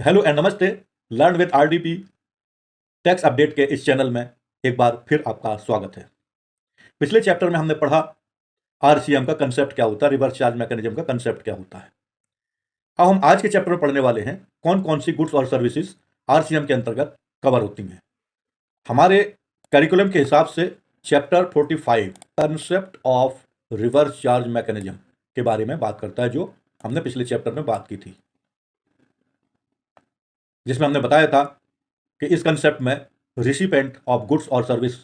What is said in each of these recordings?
Hello and नमस्ते। Learn with RDP tax update के इस चैनल में एक बार फिर आपका स्वागत है। पिछले चैप्टर में हमने पढ़ा आरसीएम का कंसेप्ट क्या होता है, रिवर्स चार्ज मैकेनिज्म का कंसेप्ट क्या होता है। अब हम आज के चैप्टर में पढ़ने वाले हैं कौन कौन सी गुड्स और सर्विसेज आरसीएम के अंतर्गत कवर होती हैं। हमारे करिकुलम के हिसाब से chapter 45 concept of reverse charge mechanism के बारे में बात करता है, जो हमने पिछले चैप्टर में बात की थी, जिसमें हमने बताया था कि इस कंसेप्ट में रिसिपेंट ऑफ गुड्स और सर्विस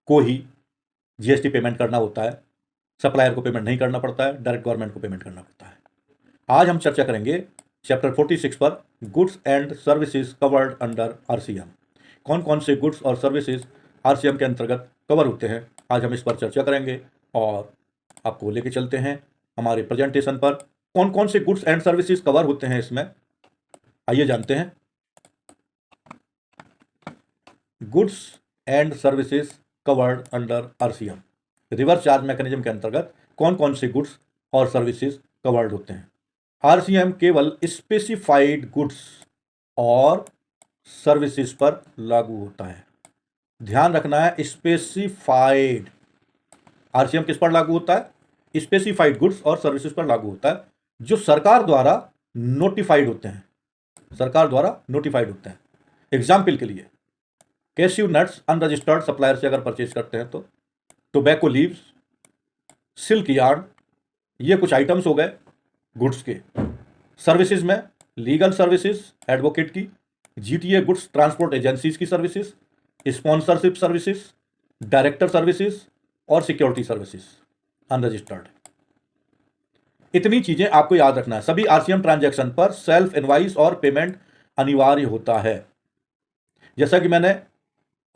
को ही जीएसटी पेमेंट करना होता है, सप्लायर को पेमेंट नहीं करना पड़ता है, डायरेक्ट गवर्नमेंट को पेमेंट करना पड़ता है। आज हम चर्चा करेंगे चैप्टर 46 पर goods and services covered under RCM. कौन कौन से गुड्स और सर्विसेज आरसीएम के अंतर्गत कवर होते हैं, आज हम इस पर चर्चा करेंगे और आपको लेके चलते हैं हमारे प्रेजेंटेशन पर। कौन कौन से गुड्स एंड सर्विसेज कवर होते हैं इसमें, आइए जानते हैं। Goods and services covered under RCM, reverse charge mechanism के अंतर्गत कौन कौन से गुड्स और सर्विसेज कवर्ड होते हैं। आरसीएम केवल स्पेसिफाइड गुड्स और सर्विसेज पर लागू होता है। ध्यान रखना है, स्पेसिफाइड। आरसीएम किस पर लागू होता है? स्पेसिफाइड गुड्स और सर्विसेज पर लागू होता है, जो सरकार द्वारा नोटिफाइड होते हैं। सरकार द्वारा नोटिफाइड होते हैं। एग्जाम्पल के लिए, कैश्यू नट्स अनरजिस्टर्ड सप्लायर से अगर परचेज करते हैं तो टोबैको लीव्स, सिल्क यार्न, ये कुछ आइटम्स हो गए गुड्स के। सर्विसेज में लीगल सर्विसेज एडवोकेट की, जीटीए गुड्स ट्रांसपोर्ट एजेंसीज की services, sponsorship services, director services और सिक्योरिटी सर्विसेज अनरजिस्टर्ड। इतनी चीजें आपको याद रखना है। सभी आरसीएम ट्रांजैक्शन पर सेल्फ इनवॉइस और पेमेंट अनिवार्य होता है। जैसा कि मैंने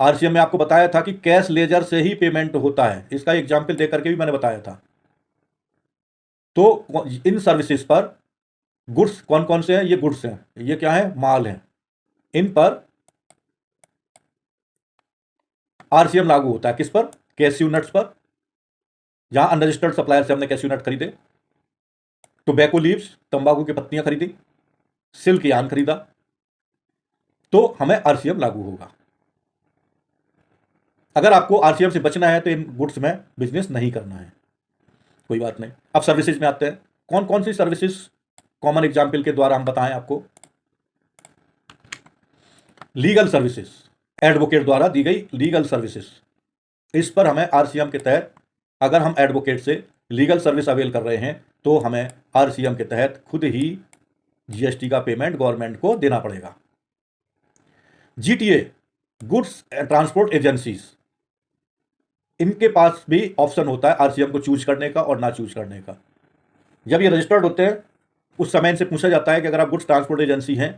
आरसीएम में आपको बताया था कि कैश लेजर से ही पेमेंट होता है, इसका एग्जाम्पल देकर के भी मैंने बताया था। तो इन सर्विसेज पर गुड्स कौन कौन से हैं? ये गुड्स हैं, ये क्या है? माल है। इन पर आरसीएम लागू होता है। किस पर? कैश्यू नट्स पर, जहां अनरजिस्टर्ड सप्लायर से हमने कैश्यू नट खरीदे, टोबैको लीव्स, तंबाकू की पत्तियां खरीदी, सिल्क यार्न खरीदा, तो हमें आरसीएम लागू होगा। अगर आपको आरसीएम से बचना है तो इन गुड्स में बिजनेस नहीं करना है, कोई बात नहीं। अब सर्विसेज में आते हैं। कौन कौन सी सर्विसेज कॉमन एग्जाम्पल के द्वारा हम बताएं आपको। लीगल सर्विसेज, एडवोकेट द्वारा दी गई लीगल सर्विसेज, इस पर हमें आरसीएम के तहत, अगर हम एडवोकेट से लीगल सर्विस अवेल कर रहे हैं तो हमें आरसीएम के तहत खुद ही जीएसटी का पेमेंट गवर्नमेंट को देना पड़ेगा। जीटीए गुड्स ट्रांसपोर्ट एजेंसीज, इनके पास भी ऑप्शन होता है आरसीएम को चूज करने का और ना चूज करने का। जब ये रजिस्टर्ड होते हैं उस समय इनसे पूछा जाता है कि अगर आप गुड्स ट्रांसपोर्ट एजेंसी हैं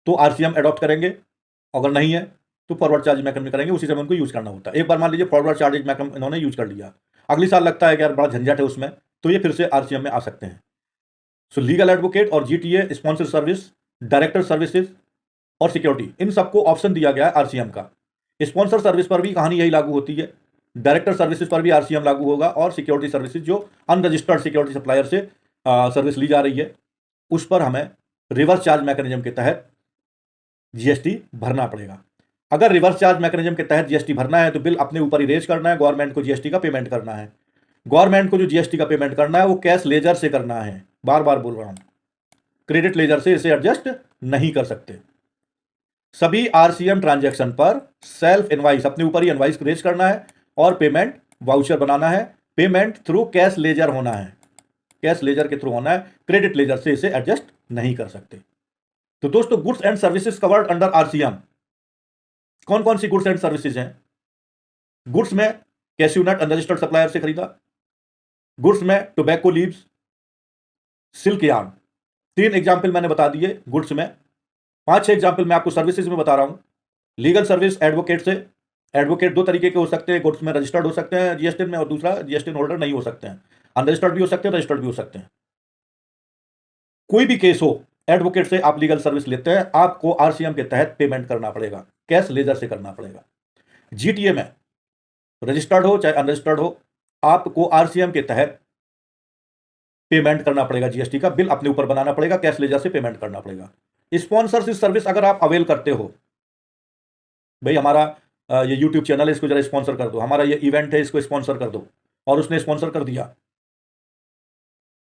तो आरसीएम अडॉप्ट करेंगे, अगर नहीं है तो फॉरवर्ड चार्ज मैकेनिज्म करेंगे। उसी समय उनको यूज करना होता है। एक बार मान लीजिए फॉरवर्ड चार्ज मैकेनिज्म इन्होंने यूज कर लिया, अगली साल लगता है कि यार बड़ा झंझट है उसमें, तो ये फिर से आरसीएम में आ सकते हैं। सो लीगल एडवोकेट और GTA, sponsor service, director services और सिक्योरिटी, इन सबको ऑप्शन दिया गया है आरसीएम का। स्पॉन्सर सर्विस पर भी कहानी यही लागू होती है, डायरेक्टर सर्विसेज पर भी आरसीएम लागू होगा, और सिक्योरिटी सर्विसेज जो अनरजिस्टर्ड सिक्योरिटी सप्लायर से सर्विस ली जा रही है उस पर हमें रिवर्स चार्ज मैकेनिज्म के तहत जीएसटी भरना पड़ेगा। अगर रिवर्स चार्ज मैकेनिज्म के तहत जीएसटी भरना है तो बिल अपने ऊपर ही रेज करना है, गवर्नमेंट को जीएसटी का पेमेंट करना है। गवर्नमेंट को जो जीएसटी का पेमेंट करना है वो कैश लेजर से करना है। बार बार बोल रहा हूं, क्रेडिट लेजर से इसे एडजस्ट नहीं कर सकते। सभी आरसीएम ट्रांजैक्शन पर सेल्फ इनवाइस, अपने ऊपर ही इनवाइस रेज करना है और पेमेंट वाउचर बनाना है। पेमेंट थ्रू कैश लेजर होना है, कैश लेजर के थ्रू होना है, क्रेडिट लेजर से इसे एडजस्ट नहीं कर सकते। तो दोस्तों, goods and services covered under RCM, कौन कौन सी गुड्स एंड सर्विसेज हैं? गुड्स में कैश्यू नट अनरजिस्टर्ड सप्लायर से खरीदा, गुड्स में tobacco leaves, silk yarn, 3 example मैंने बता दिए गुड्स में। 5-6 एग्जाम्पल मैं आपको सर्विसेज में बता रहा हूं। लीगल सर्विस एडवोकेट से, एडवोकेट 2 तरीके के हो सकते हैं, गुड्स में रजिस्टर्ड हो सकते हैं जीएसटी में, और दूसरा जीएसटी होल्डर नहीं हो सकते हैं, अनरजिस्टर्ड भी हो सकते हैं, रजिस्टर्ड भी हो सकते हैं। कोई भी केस हो, एडवोकेट से आप लीगल सर्विस लेते हैं, आपको आरसीएम के तहत पेमेंट करना पड़ेगा, कैश लेजर से करना पड़ेगा। जीटीए में रजिस्टर्ड हो चाहे अनरजिस्टर्ड हो, आपको आरसीएम के तहत पेमेंट करना पड़ेगा, जीएसटी का बिल अपने ऊपर बनाना पड़ेगा, कैश लेजर से पेमेंट करना पड़ेगा। स्पॉन्सरशिप सर्विस अगर आप अवेल करते हो, भाई हमारा ये यूट्यूब चैनल है, इसको जरा स्पॉन्सर कर दो, हमारा ये इवेंट है, इसको स्पॉन्सर कर दो, और उसने स्पॉन्सर कर दिया,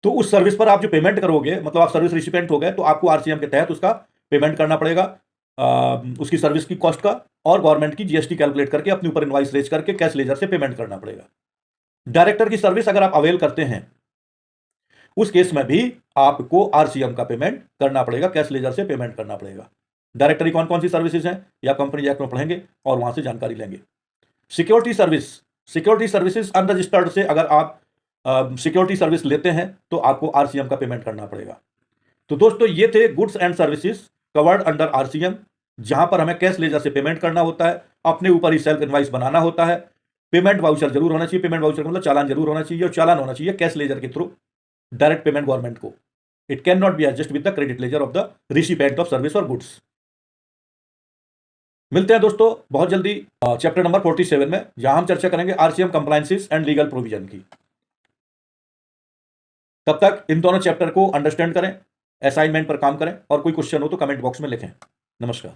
तो उस सर्विस पर आप जो पेमेंट करोगे, मतलब आप सर्विस रिसिपेंट हो गए, तो आपको आरसीएम के तहत उसका पेमेंट करना पड़ेगा, उसकी सर्विस की कॉस्ट का, और गवर्नमेंट की जीएसटी कैलकुलेट करके अपने ऊपर इनवाइस रेज करके कैश लेजर से पेमेंट करना पड़ेगा। डायरेक्टर की सर्विस अगर आप अवेल करते हैं, उस केस में भी आपको आरसीएम का पेमेंट करना पड़ेगा, कैश लेजर से पेमेंट करना पड़ेगा। डायरेक्टरी कौन कौन सी सर्विसेज हैं, या कंपनी एक्ट में पढ़ेंगे और वहां से जानकारी लेंगे। Security service, security services unregistered से अगर आप सिक्योरिटी सर्विस लेते हैं तो आपको आरसीएम का पेमेंट करना पड़ेगा। तो दोस्तों ये थे goods and services covered under RCM, जहां पर हमें कैश लेजर से पेमेंट करना होता है, अपने ऊपर ही सेल्फ इनवाइस बनाना होता है, पेमेंट वाउचर जरूर होना चाहिए, पेमेंट वाउचर मतलब चालान जरूर होना चाहिए, और चालान होना चाहिए कैश लेजर के थ्रू डायरेक्ट पेमेंट गवर्नमेंट को। It can not be adjust with the credit ledger of the recipient of service और गुड्स। मिलते हैं दोस्तों बहुत जल्दी चैप्टर नंबर 47 में, जहां हम चर्चा करेंगे RCM compliances and legal provision की। तब तक इन दोनों चैप्टर को अंडरस्टैंड करें, असाइनमेंट पर काम करें, और कोई क्वेश्चन हो तो कमेंट बॉक्स में लिखें। नमस्कार।